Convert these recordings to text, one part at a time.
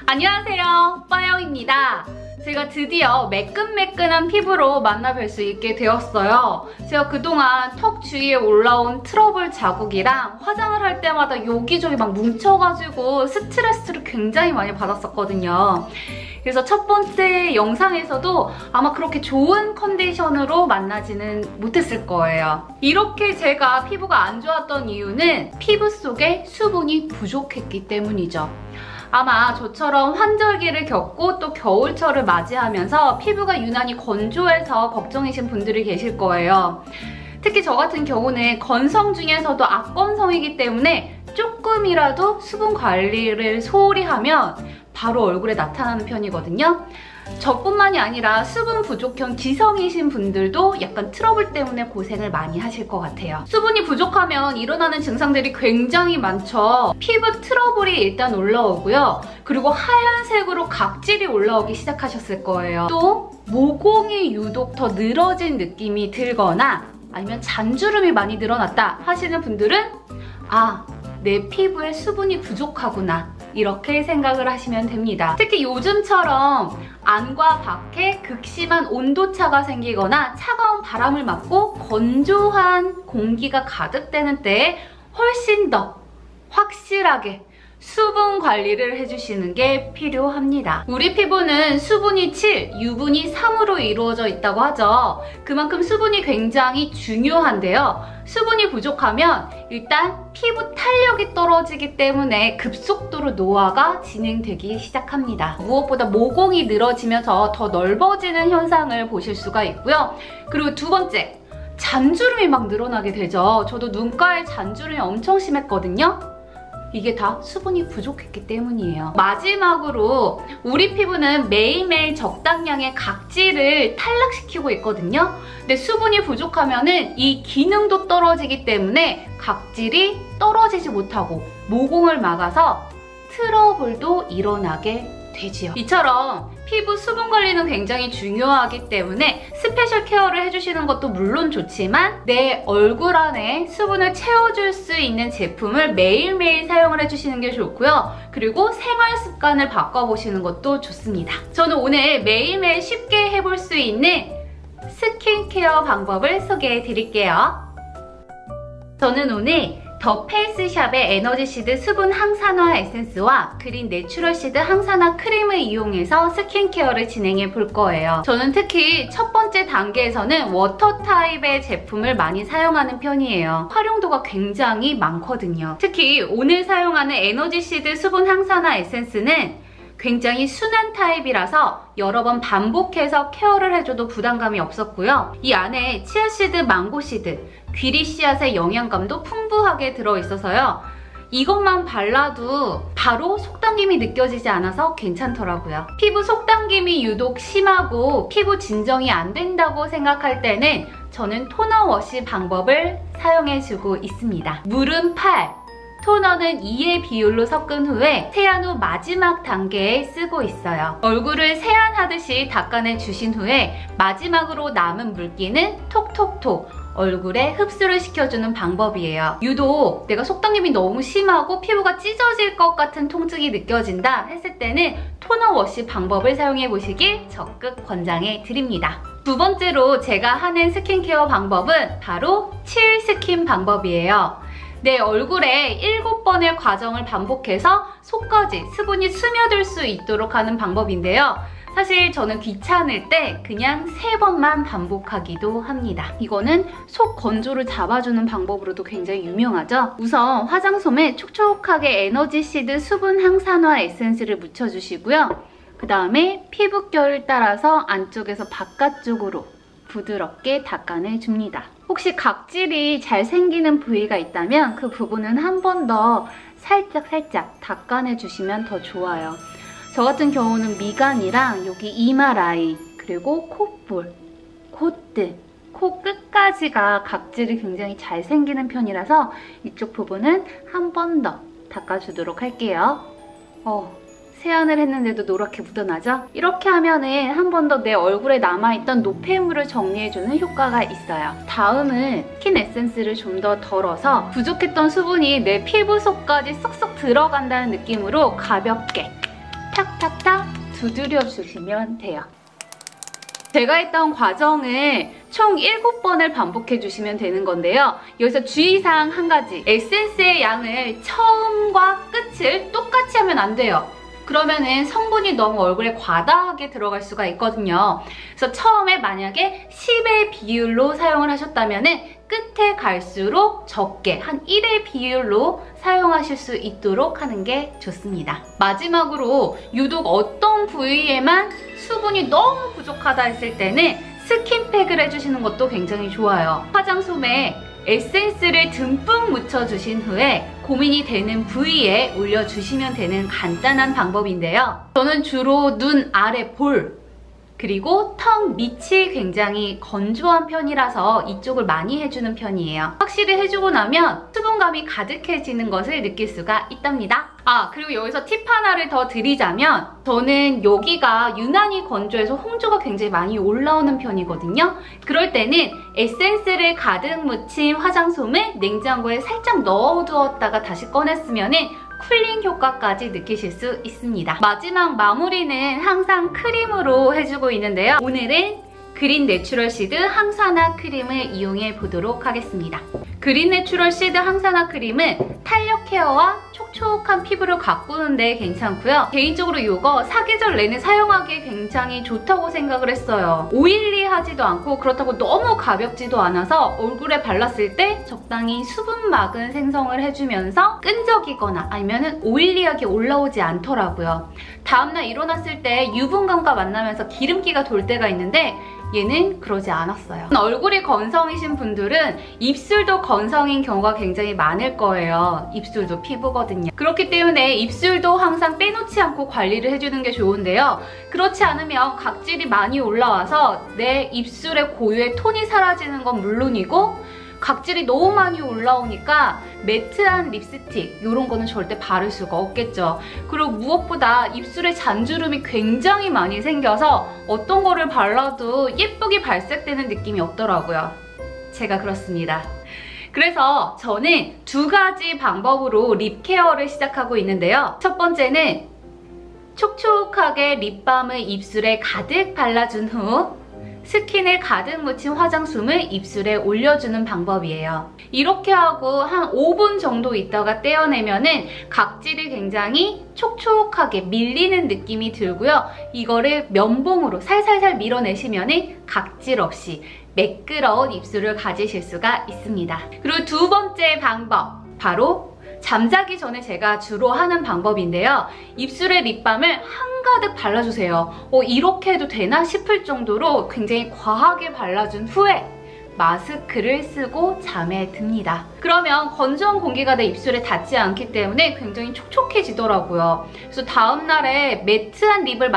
안녕하세요, 빠영입니다. 제가 드디어 매끈매끈한 피부로 만나뵐 수 있게 되었어요. 제가 그동안 턱 주위에 올라온 트러블 자국이랑 화장을 할 때마다 여기저기 막 뭉쳐가지고 스트레스를 굉장히 많이 받았었거든요. 그래서 첫 번째 영상에서도 아마 그렇게 좋은 컨디션으로 만나지는 못했을 거예요. 이렇게 제가 피부가 안 좋았던 이유는 피부 속에 수분이 부족했기 때문이죠. 아마 저처럼 환절기를 겪고 또 겨울철을 맞이하면서 피부가 유난히 건조해서 걱정이신 분들이 계실 거예요. 특히 저 같은 경우는 건성 중에서도 악건성이기 때문에 조금이라도 수분 관리를 소홀히 하면 바로 얼굴에 나타나는 편이거든요. 저뿐만이 아니라 수분 부족형 지성이신 분들도 약간 트러블 때문에 고생을 많이 하실 것 같아요. 수분이 부족하면 일어나는 증상들이 굉장히 많죠. 피부 트러블이 일단 올라오고요. 그리고 하얀색으로 각질이 올라오기 시작하셨을 거예요. 또 모공이 유독 더 늘어진 느낌이 들거나 아니면 잔주름이 많이 늘어났다 하시는 분들은 아, 내 피부에 수분이 부족하구나, 이렇게 생각을 하시면 됩니다. 특히 요즘처럼 안과 밖에 극심한 온도차가 생기거나 차가운 바람을 맞고 건조한 공기가 가득되는 때에 훨씬 더 확실하게 수분 관리를 해주시는 게 필요합니다. 우리 피부는 수분이 7, 유분이 3으로 이루어져 있다고 하죠. 그만큼 수분이 굉장히 중요한데요. 수분이 부족하면 일단 피부 탄력이 떨어지기 때문에 급속도로 노화가 진행되기 시작합니다. 무엇보다 모공이 늘어지면서 더 넓어지는 현상을 보실 수가 있고요. 그리고 두 번째, 잔주름이 막 늘어나게 되죠. 저도 눈가에 잔주름이 엄청 심했거든요. 이게 다 수분이 부족했기 때문이에요. 마지막으로 우리 피부는 매일매일 적당량의 각질을 탈락시키고 있거든요. 근데 수분이 부족하면은 이 기능도 떨어지기 때문에 각질이 떨어지지 못하고 모공을 막아서 트러블도 일어나게 되지요. 이처럼 피부 수분 관리는 굉장히 중요하기 때문에 스페셜 케어를 해주시는 것도 물론 좋지만 내 얼굴 안에 수분을 채워줄 수 있는 제품을 매일매일 사용을 해주시는 게 좋고요. 그리고 생활 습관을 바꿔보시는 것도 좋습니다. 저는 오늘 매일매일 쉽게 해볼 수 있는 스킨케어 방법을 소개해 드릴게요. 저는 오늘 더 페이스샵의 에너지시드 수분 항산화 에센스와 그린 내추럴시드 항산화 크림을 이용해서 스킨케어를 진행해 볼 거예요. 저는 특히 첫 번째 단계에서는 워터 타입의 제품을 많이 사용하는 편이에요. 활용도가 굉장히 많거든요. 특히 오늘 사용하는 에너지시드 수분 항산화 에센스는 굉장히 순한 타입이라서 여러 번 반복해서 케어를 해줘도 부담감이 없었고요. 이 안에 치아씨드, 망고씨드, 귀리 씨앗의 영양감도 풍부하게 들어있어서요. 이것만 발라도 바로 속당김이 느껴지지 않아서 괜찮더라고요. 피부 속당김이 유독 심하고 피부 진정이 안 된다고 생각할 때는 저는 토너 워시 방법을 사용해주고 있습니다. 물은 8, 토너는 2의 비율로 섞은 후에 세안 후 마지막 단계에 쓰고 있어요. 얼굴을 세안하듯이 닦아내 주신 후에 마지막으로 남은 물기는 톡톡톡 얼굴에 흡수를 시켜주는 방법이에요. 유독 내가 속당김이 너무 심하고 피부가 찢어질 것 같은 통증이 느껴진다 했을 때는 토너 워시 방법을 사용해 보시길 적극 권장해 드립니다. 두 번째로 제가 하는 스킨케어 방법은 바로 칠 스킨 방법이에요. 내 얼굴에 7번의 과정을 반복해서 속까지 수분이 스며들 수 있도록 하는 방법인데요. 사실 저는 귀찮을 때 그냥 3번만 반복하기도 합니다. 이거는 속 건조를 잡아주는 방법으로도 굉장히 유명하죠. 우선 화장솜에 촉촉하게 에너지시드 수분 항산화 에센스를 묻혀주시고요. 그 다음에 피부결을 따라서 안쪽에서 바깥쪽으로 부드럽게 닦아내줍니다. 혹시 각질이 잘 생기는 부위가 있다면 그 부분은 한 번 더 살짝 닦아내주시면 더 좋아요. 저 같은 경우는 미간이랑 여기 이마 라인, 그리고 콧볼, 콧등, 코 끝까지가 각질이 굉장히 잘 생기는 편이라서 이쪽 부분은 한 번 더 닦아주도록 할게요. 세안을 했는데도 노랗게 묻어나죠? 이렇게 하면은 한 번 더 내 얼굴에 남아있던 노폐물을 정리해주는 효과가 있어요. 다음은 스킨 에센스를 좀 더 덜어서 부족했던 수분이 내 피부 속까지 쏙쏙 들어간다는 느낌으로 가볍게 탁탁탁 두드려주시면 돼요. 제가 했던 과정을 총 7번을 반복해주시면 되는 건데요. 여기서 주의사항 한 가지. 에센스의 양을 처음과 끝을 똑같이 하면 안 돼요. 그러면은 성분이 너무 얼굴에 과다하게 들어갈 수가 있거든요. 그래서 처음에 만약에 10의 비율로 사용을 하셨다면은 끝에 갈수록 적게 한 1의 비율로 사용하실 수 있도록 하는 게 좋습니다. 마지막으로 유독 어떤 부위에만 수분이 너무 부족하다 했을 때는 스킨팩을 해주시는 것도 굉장히 좋아요. 화장솜에 에센스를 듬뿍 묻혀주신 후에 고민이 되는 부위에 올려주시면 되는 간단한 방법인데요. 저는 주로 눈 아래 볼, 그리고 턱 밑이 굉장히 건조한 편이라서 이쪽을 많이 해주는 편이에요. 확실히 해주고 나면 수분감이 가득해지는 것을 느낄 수가 있답니다. 그리고 여기서 팁 하나를 더 드리자면 저는 여기가 유난히 건조해서 홍조가 굉장히 많이 올라오는 편이거든요. 그럴 때는 에센스를 가득 묻힌 화장솜을 냉장고에 살짝 넣어두었다가 다시 꺼냈으면 쿨링 효과까지 느끼실 수 있습니다. 마지막 마무리는 항상 크림으로 해주고 있는데요. 오늘은 그린 내추럴 시드 항산화 크림을 이용해 보도록 하겠습니다. 그린 내추럴 시드 항산화 크림은 탄력 케어와 촉촉한 피부를 가꾸는데 괜찮고요. 개인적으로 이거 사계절 내내 사용하기에 굉장히 좋다고 생각을 했어요. 오일리하지도 않고 그렇다고 너무 가볍지도 않아서 얼굴에 발랐을 때 적당히 수분막은 생성을 해주면서 끈적이거나 아니면 오일리하게 올라오지 않더라고요. 다음날 일어났을 때 유분감과 만나면서 기름기가 돌 때가 있는데 얘는 그러지 않았어요. 얼굴이 건성이신 분들은 입술도 건성인 경우가 굉장히 많을 거예요. 입술도 피부거든요. 그렇기 때문에 입술도 항상 빼놓지 않고 관리를 해주는 게 좋은데요. 그렇지 않으면 각질이 많이 올라와서 내 입술의 고유의 톤이 사라지는 건 물론이고 각질이 너무 많이 올라오니까 매트한 립스틱 이런 거는 절대 바를 수가 없겠죠. 그리고 무엇보다 입술에 잔주름이 굉장히 많이 생겨서 어떤 거를 발라도 예쁘게 발색되는 느낌이 없더라고요. 제가 그렇습니다. 그래서 저는 2가지 방법으로 립 케어를 시작하고 있는데요. 첫 번째는 촉촉하게 립밤을 입술에 가득 발라준 후 스킨을 가득 묻힌 화장솜을 입술에 올려주는 방법이에요. 이렇게 하고 한 5분 정도 있다가 떼어내면은 각질이 굉장히 촉촉하게 밀리는 느낌이 들고요. 이거를 면봉으로 살살살 밀어내시면은 각질 없이 매끄러운 입술을 가지실 수가 있습니다. 그리고 2번째 방법, 바로 잠자기 전에 제가 주로 하는 방법인데요. 입술에 립밤을 한가득 발라주세요. 이렇게 해도 되나 싶을 정도로 굉장히 과하게 발라준 후에 마스크를 쓰고 잠에 듭니다. 그러면 건조한 공기가 내 입술에 닿지 않기 때문에 굉장히 촉촉해지더라고요. 그래서 다음날에 매트한 립을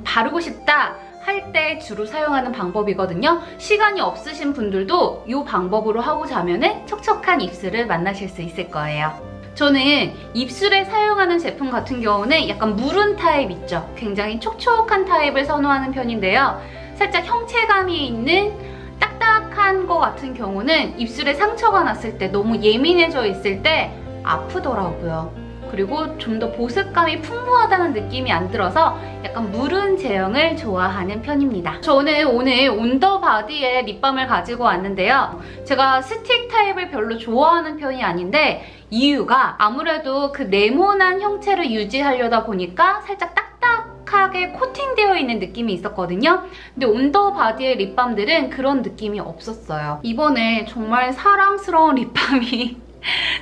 바르고 싶다 할 때 주로 사용하는 방법이거든요. 시간이 없으신 분들도 이 방법으로 하고 자면 촉촉한 입술을 만나실 수 있을 거예요. 저는 입술에 사용하는 제품 같은 경우는 약간 무른 타입 있죠? 굉장히 촉촉한 타입을 선호하는 편인데요. 살짝 형체감이 있는 딱딱한 거 같은 경우는 입술에 상처가 났을 때 너무 예민해져 있을 때 아프더라고요. 그리고 좀 더 보습감이 풍부하다는 느낌이 안 들어서 약간 무른 제형을 좋아하는 편입니다. 저는 오늘 온더바디의 립밤을 가지고 왔는데요. 제가 스틱 타입을 별로 좋아하는 편이 아닌데 이유가 아무래도 그 네모난 형체를 유지하려다 보니까 살짝 딱딱하게 코팅되어 있는 느낌이 있었거든요. 근데 온더바디의 립밤들은 그런 느낌이 없었어요. 이번에 정말 사랑스러운 립밤이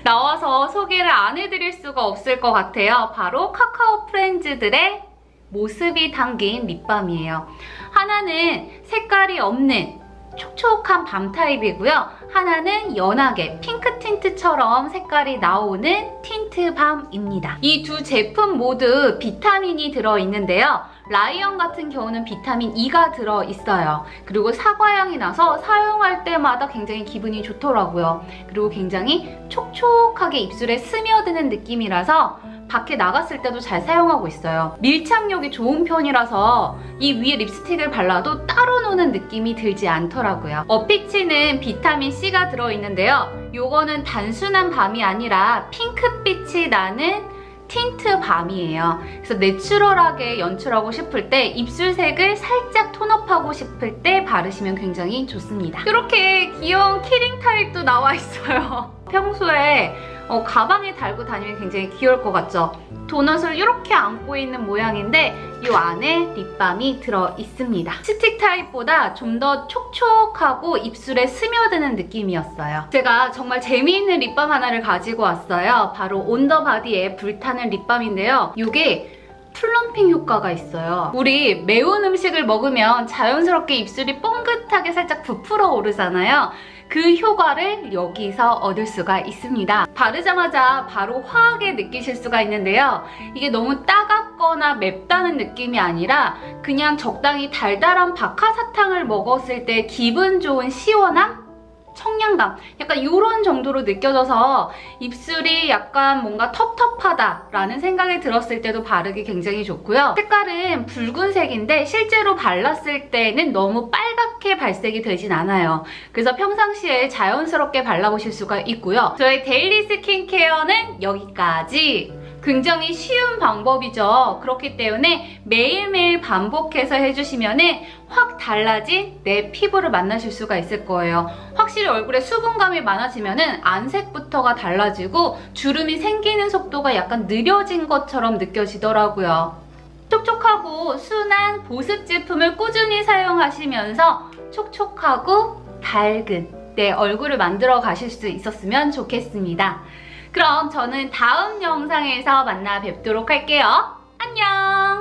나와서 소개를 안 해드릴 수가 없을 것 같아요. 바로 카카오 프렌즈들의 모습이 담긴 립밤이에요. 하나는 색깔이 없는 촉촉한 밤 타입이고요. 하나는 연하게 핑크 틴트처럼 색깔이 나오는 틴트밤입니다. 이 두 제품 모두 비타민이 들어있는데요. 라이언 같은 경우는 비타민 E가 들어있어요. 그리고 사과향이 나서 사용할 때마다 굉장히 기분이 좋더라고요. 그리고 굉장히 촉촉하게 입술에 스며드는 느낌이라서 밖에 나갔을 때도 잘 사용하고 있어요. 밀착력이 좋은 편이라서 이 위에 립스틱을 발라도 따로 노는 느낌이 들지 않더라고요. 어피치는 비타민 C가 들어있는데요. 요거는 단순한 밤이 아니라 핑크빛이 나는 틴트 밤이에요. 그래서 내추럴하게 연출하고 싶을 때, 입술색을 살짝 톤업하고 싶을 때 바르시면 굉장히 좋습니다. 이렇게 귀여운 키링 타입도 나와 있어요. 평소에 가방에 달고 다니면 굉장히 귀여울 것 같죠? 도넛을 이렇게 안고 있는 모양인데 이 안에 립밤이 들어있습니다. 스틱 타입보다 좀 더 촉촉하고 입술에 스며드는 느낌이었어요. 제가 정말 재미있는 립밤 하나를 가지고 왔어요. 바로 온더바디의 불타는 립밤인데요. 이게 플럼핑 효과가 있어요. 우리 매운 음식을 먹으면 자연스럽게 입술이 뽕긋하게 살짝 부풀어 오르잖아요. 그 효과를 여기서 얻을 수가 있습니다. 바르자마자 바로 화하게 느끼실 수가 있는데요. 이게 너무 따갑거나 맵다는 느낌이 아니라 그냥 적당히 달달한 박하사탕을 먹었을 때 기분 좋은 시원함? 청량감, 약간 이런 정도로 느껴져서 입술이 약간 뭔가 텁텁하다라는 생각이 들었을 때도 바르기 굉장히 좋고요. 색깔은 붉은색인데 실제로 발랐을 때는 너무 빨갛게 발색이 되진 않아요. 그래서 평상시에 자연스럽게 발라보실 수가 있고요. 저의 데일리 스킨케어는 여기까지. 굉장히 쉬운 방법이죠. 그렇기 때문에 매일매일 반복해서 해주시면 확 달라진 내 피부를 만나실 수가 있을 거예요. 확실히 얼굴에 수분감이 많아지면 안색부터가 달라지고 주름이 생기는 속도가 약간 느려진 것처럼 느껴지더라고요. 촉촉하고 순한 보습 제품을 꾸준히 사용하시면서 촉촉하고 밝은 내 얼굴을 만들어 가실 수 있었으면 좋겠습니다. 그럼 저는 다음 영상에서 만나 뵙도록 할게요. 안녕!